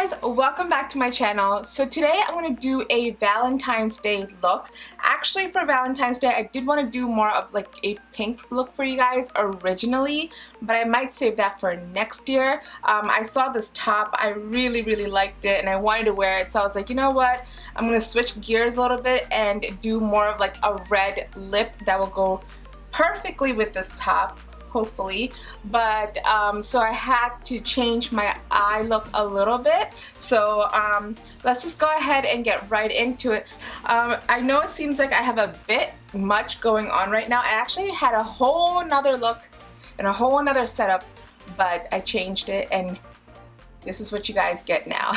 guys, welcome back to my channel. So today I'm going to do a Valentine's Day look. Actually for Valentine's Day I did want to do more of like a pink look for you guys originally, but I might save that for next year. I saw this top, I really liked it and I wanted to wear it, so I was like, you know what, I'm going to switch gears a little bit and do more of like a red lip that will go perfectly with this top, hopefully. But so I had to change my eye look a little bit, so let's just go ahead and get right into it. I know it seems like I have a bit much going on right now. I actually had a whole nother look and a whole nother setup, but I changed it and this is what you guys get now.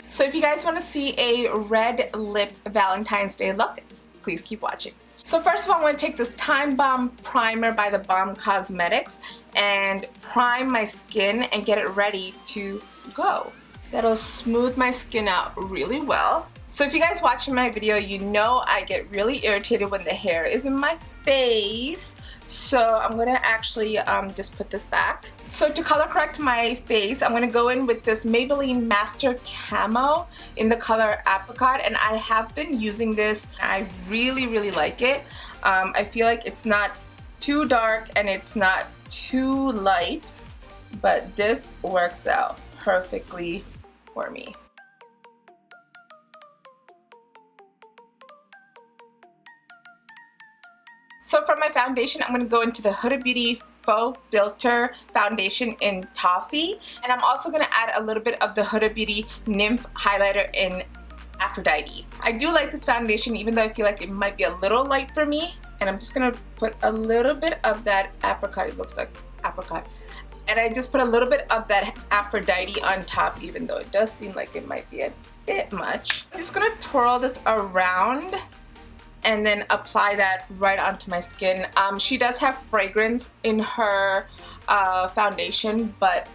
So if you guys want to see a red lip Valentine's Day look, please keep watching. So first of all, I'm going to take this TimeBalm Primer by theBalm Cosmetics and prime my skin and get it ready to go. That'll smooth my skin out really well. So if you guys watching my video, you know I get really irritated when the hair is in my face. So I'm going to actually just put this back. So to color correct my face, I'm going to go in with this Maybelline Master Camo in the color Apricot, and I have been using this. I really like it. I feel like it's not too dark and it's not too light, but this works out perfectly for me. So for my foundation, I'm going to go into the Huda Beauty Faux Filter Foundation in Toffee. And I'm also going to add a little bit of the Huda Beauty N.Y.M.P.H highlighter in Aphrodite. I do like this foundation even though I feel like it might be a little light for me. And I'm just going to put a little bit of that apricot. It looks like apricot. And I just put a little bit of that Aphrodite on top, even though it does seem like it might be a bit much. I'm just going to twirl this around and then apply that right onto my skin. She does have fragrance in her foundation, but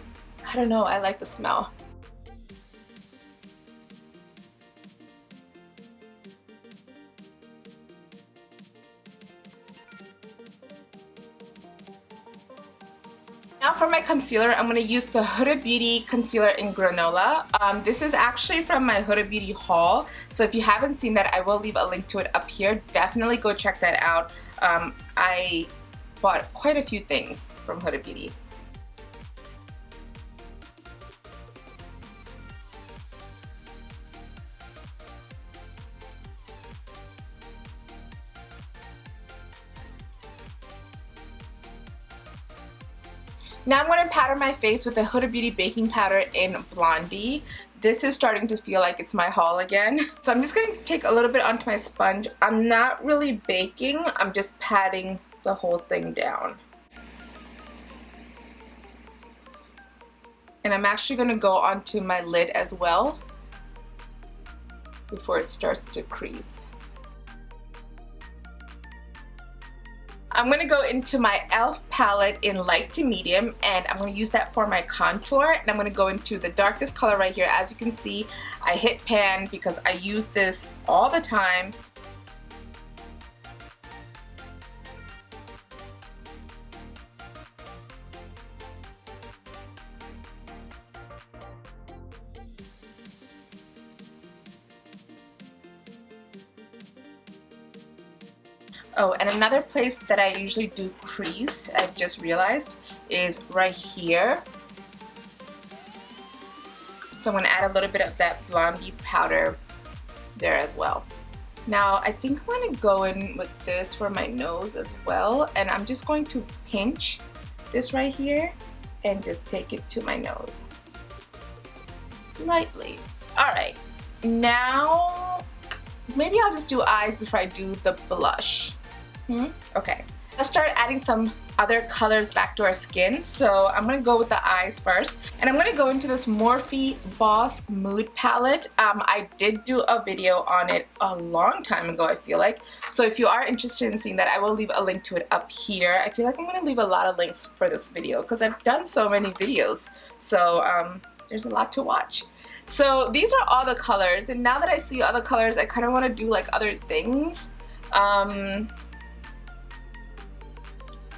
I don't know, I like the smell. Now for my concealer, I'm going to use the Huda Beauty Concealer in Granola. This is actually from my Huda Beauty haul, so if you haven't seen that, I will leave a link to it up here. Definitely go check that out. I bought quite a few things from Huda Beauty. Now I'm going to powder my face with the Huda Beauty Baking Powder in Blondie. This is starting to feel like it's my haul again. So I'm just going to take a little bit onto my sponge. I'm not really baking, I'm just patting the whole thing down. And I'm actually going to go onto my lid as well before it starts to crease. I'm going to go into my E.L.F palette in light to medium, and I'm going to use that for my contour, and I'm going to go into the darkest color right here. As you can see, I hit pan because I use this all the time. Oh, and another place that I usually do crease, I've just realized, is right here. So I'm going to add a little bit of that Blondie powder there as well. Now I think I'm going to go in with this for my nose as well, and I'm just going to pinch this right here and just take it to my nose. Lightly. Alright, now maybe I'll just do eyes before I do the blush. Okay, let's start adding some other colors back to our skin. So I'm going to go with the eyes first, and I'm going to go into this Morphe Boss Mood Palette. I did do a video on it a long time ago, I feel like. So if you are interested in seeing that, I will leave a link to it up here. I feel like I'm going to leave a lot of links for this video because I've done so many videos. So there's a lot to watch. So these are all the colors, and now that I see other colors, I kind of want to do like other things.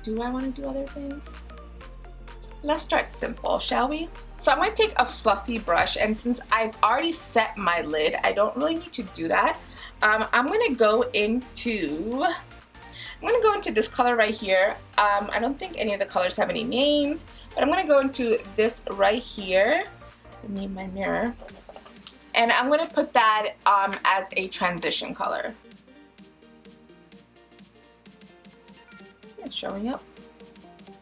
Do I want to do other things? Let's start simple, shall we? So I'm going to take a fluffy brush, and since I've already set my lid, I don't really need to do that. I'm going to go into this color right here. I don't think any of the colors have any names, but I'm going to go into this right here. I need my mirror. And I'm going to put that as a transition color. It's showing up.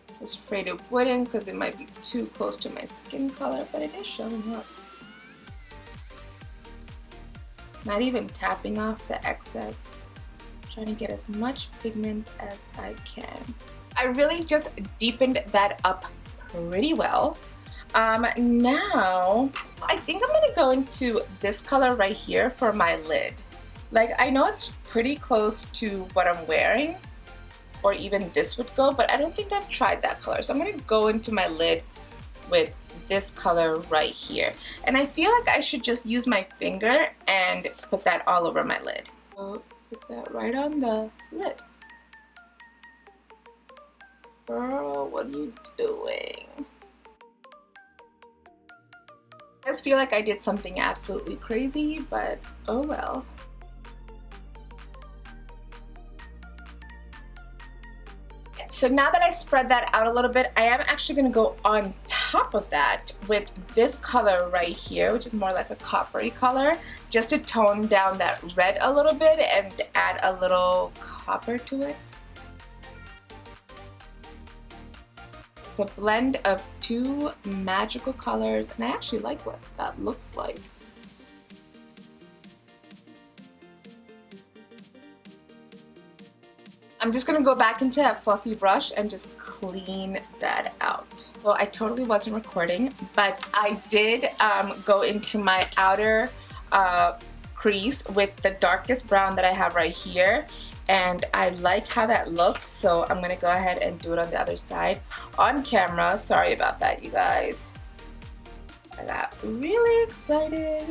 I was afraid it wouldn't because it might be too close to my skin color, but it is showing up. Not even tapping off the excess. Trying to get as much pigment as I can. I really just deepened that up pretty well. Now, I think I'm going to go into this color right here for my lid. Like, I know it's pretty close to what I'm wearing, or even this would go, but I don't think I've tried that color. So I'm going to go into my lid with this color right here. And I feel like I should just use my finger and put that all over my lid. So put that right on the lid. Girl, what are you doing? I just feel like I did something absolutely crazy, but oh well. So now that I spread that out a little bit, I am actually going to go on top of that with this color right here, which is more like a coppery color, just to tone down that red a little bit and add a little copper to it. It's a blend of two magical colors, and I actually like what that looks like. I'm just going to go back into that fluffy brush and just clean that out. So I totally wasn't recording, but I did go into my outer crease with the darkest brown that I have right here. And I like how that looks, so I'm going to go ahead and do it on the other side on camera. Sorry about that, you guys. I got really excited.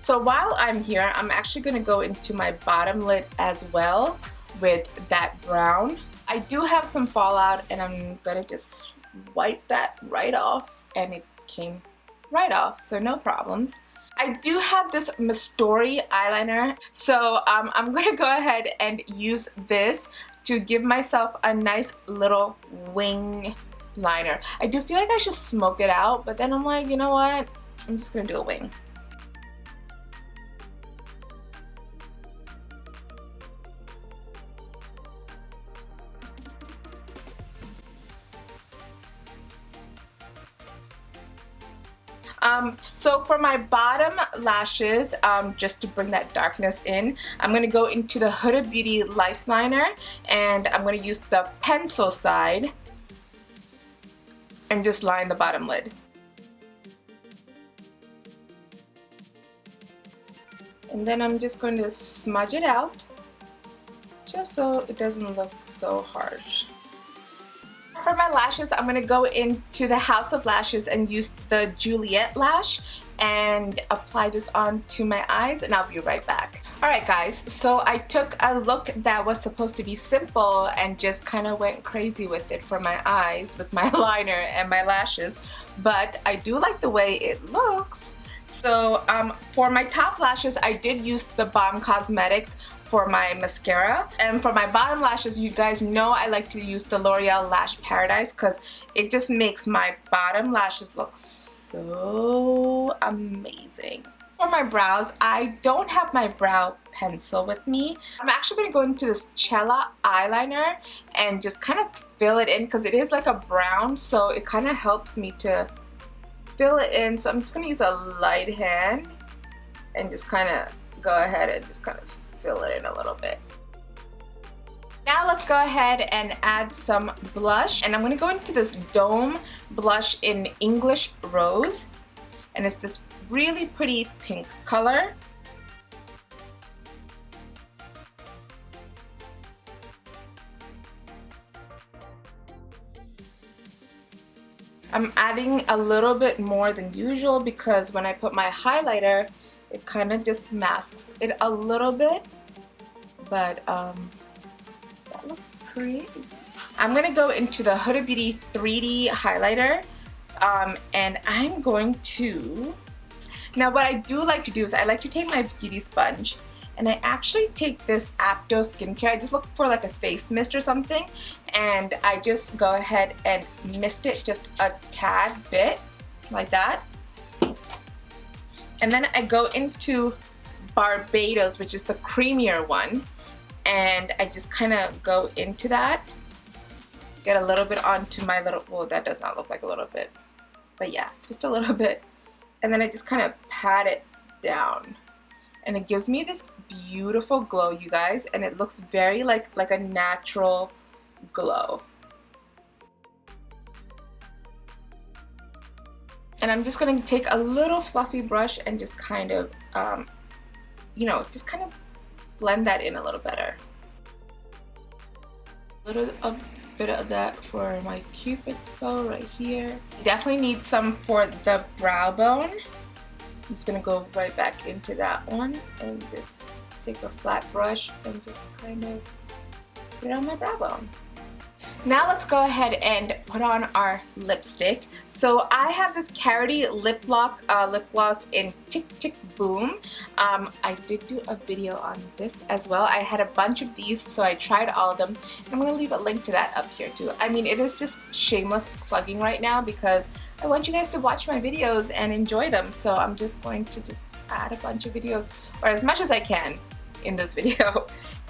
So while I'm here, I'm actually going to go into my bottom lid as well with that brown. I do have some fallout, and I'm going to just wipe that right off, and it came right off, so no problems. I do have this Mostory eyeliner, so I'm going to go ahead and use this to give myself a nice little wing liner. I do feel like I should smoke it out, but then I'm like, you know what? I'm just going to do a wing. So for my bottom lashes, just to bring that darkness in, I'm going to go into the Huda Beauty Lifeliner, and I'm going to use the pencil side and just line the bottom lid. And then I'm just going to smudge it out just so it doesn't look so harsh. For my lashes, I'm going to go into the House of Lashes and use the Juliette lash and apply this onto my eyes, and I'll be right back. Alright guys, so I took a look that was supposed to be simple and just kind of went crazy with it for my eyes with my liner and my lashes, but I do like the way it looks. So for my top lashes, I did use the Balm Cosmetics for my mascara, and for my bottom lashes, you guys know I like to use the L'Oreal Lash Paradise because it just makes my bottom lashes look so amazing. For my brows, I don't have my brow pencil with me. I'm actually going to go into this Chello eyeliner and just kind of fill it in because it is like a brown, so it kind of helps me to fill it in. So I'm just going to use a light hand and just kind of go ahead and just kind of fill it in a little bit. Now let's go ahead and add some blush, and I'm going to go into this Dome blush in English Rose, and it's this really pretty pink color. I'm adding a little bit more than usual because when I put my highlighter, it kind of just masks it a little bit, but that looks pretty. I'm going to go into the Huda Beauty 3D highlighter, and I'm going to... Now what I do like to do is I like to take my beauty sponge, and I actually take this Apto skincare. I just look for like a face mist or something, and I just go ahead and mist it just a tad bit, like that. And then I go into Barbados, which is the creamier one, and I just kind of go into that. Get a little bit onto my little, well, that does not look like a little bit, but yeah, just a little bit. And then I just kind of pat it down. And it gives me this beautiful glow, you guys, and it looks very like a natural glow. And I'm just going to take a little fluffy brush and just kind of, you know, just kind of blend that in a little better. A bit of that for my Cupid's bow right here. Definitely need some for the brow bone. I'm just gonna go right back into that one and just take a flat brush and just kind of put it on my brow bone. Now let's go ahead and put on our lipstick. So I have this Karity Lip Lock lip gloss in Tick Tick Boom. I did do a video on this as well. I had a bunch of these, so I tried all of them. I'm going to leave a link to that up here too. I mean, it is just shameless plugging right now because I want you guys to watch my videos and enjoy them. So I'm just going to just add a bunch of videos, or as much as I can in this video.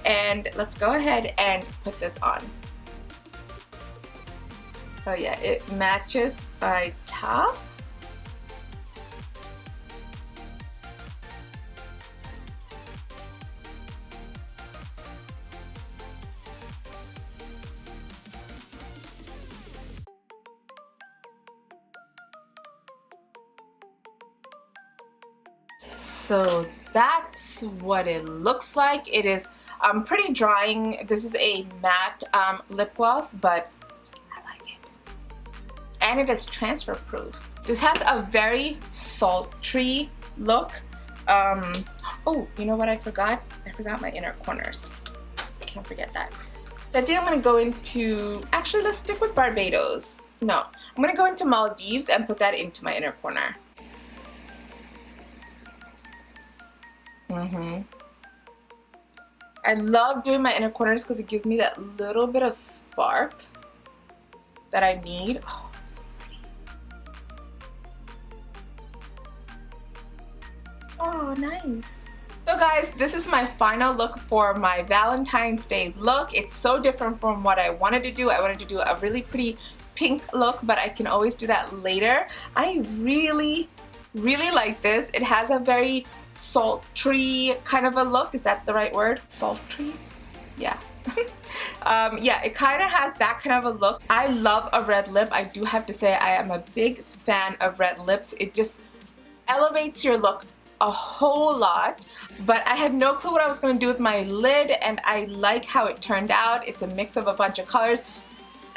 And let's go ahead and put this on. Oh yeah, it matches my top. So that's what it looks like. It is pretty drying. This is a matte lip gloss, but and it is transfer proof. This has a very sultry look. Oh, you know what I forgot? I forgot my inner corners. Can't forget that. So I think I'm gonna go into, actually let's stick with Barbados. No, I'm gonna go into Maldives and put that into my inner corner. I love doing my inner corners because it gives me that little bit of spark that I need. Oh, oh, nice. So guys, this is my final look for my Valentine's Day look. It's so different from what I wanted to do. I wanted to do a really pretty pink look, but I can always do that later. I really like this. It has a very sultry kind of a look. Is that the right word? Sultry? Yeah. Yeah, it kind of has that kind of a look. I love a red lip. I do have to say I am a big fan of red lips. It just elevates your look a whole lot, but I had no clue what I was going to do with my lid, and I like how it turned out. It's a mix of a bunch of colors.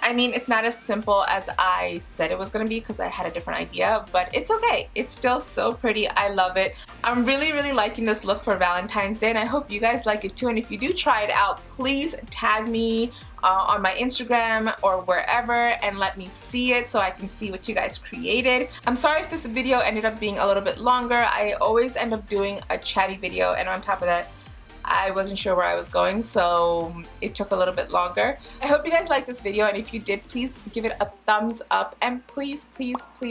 I mean, it's not as simple as I said it was going to be because I had a different idea, but it's okay. It's still so pretty. I love it. I'm really liking this look for Valentine's Day, and I hope you guys like it too. And if you do try it out, please tag me on my Instagram or wherever and let me see it so I can see what you guys created. I'm sorry if this video ended up being a little bit longer. I always end up doing a chatty video, and on top of that, I wasn't sure where I was going, so it took a little bit longer. I hope you guys liked this video, and if you did, please give it a thumbs up, and please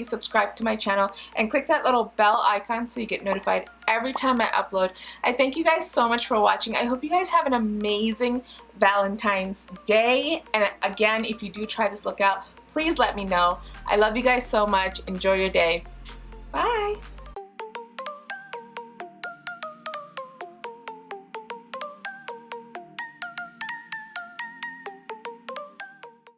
subscribe to my channel and click that little bell icon so you get notified every time I upload. I thank you guys so much for watching. I hope you guys have an amazing Valentine's Day, and again, if you do try this look out, please let me know. I love you guys so much. Enjoy your day. Bye!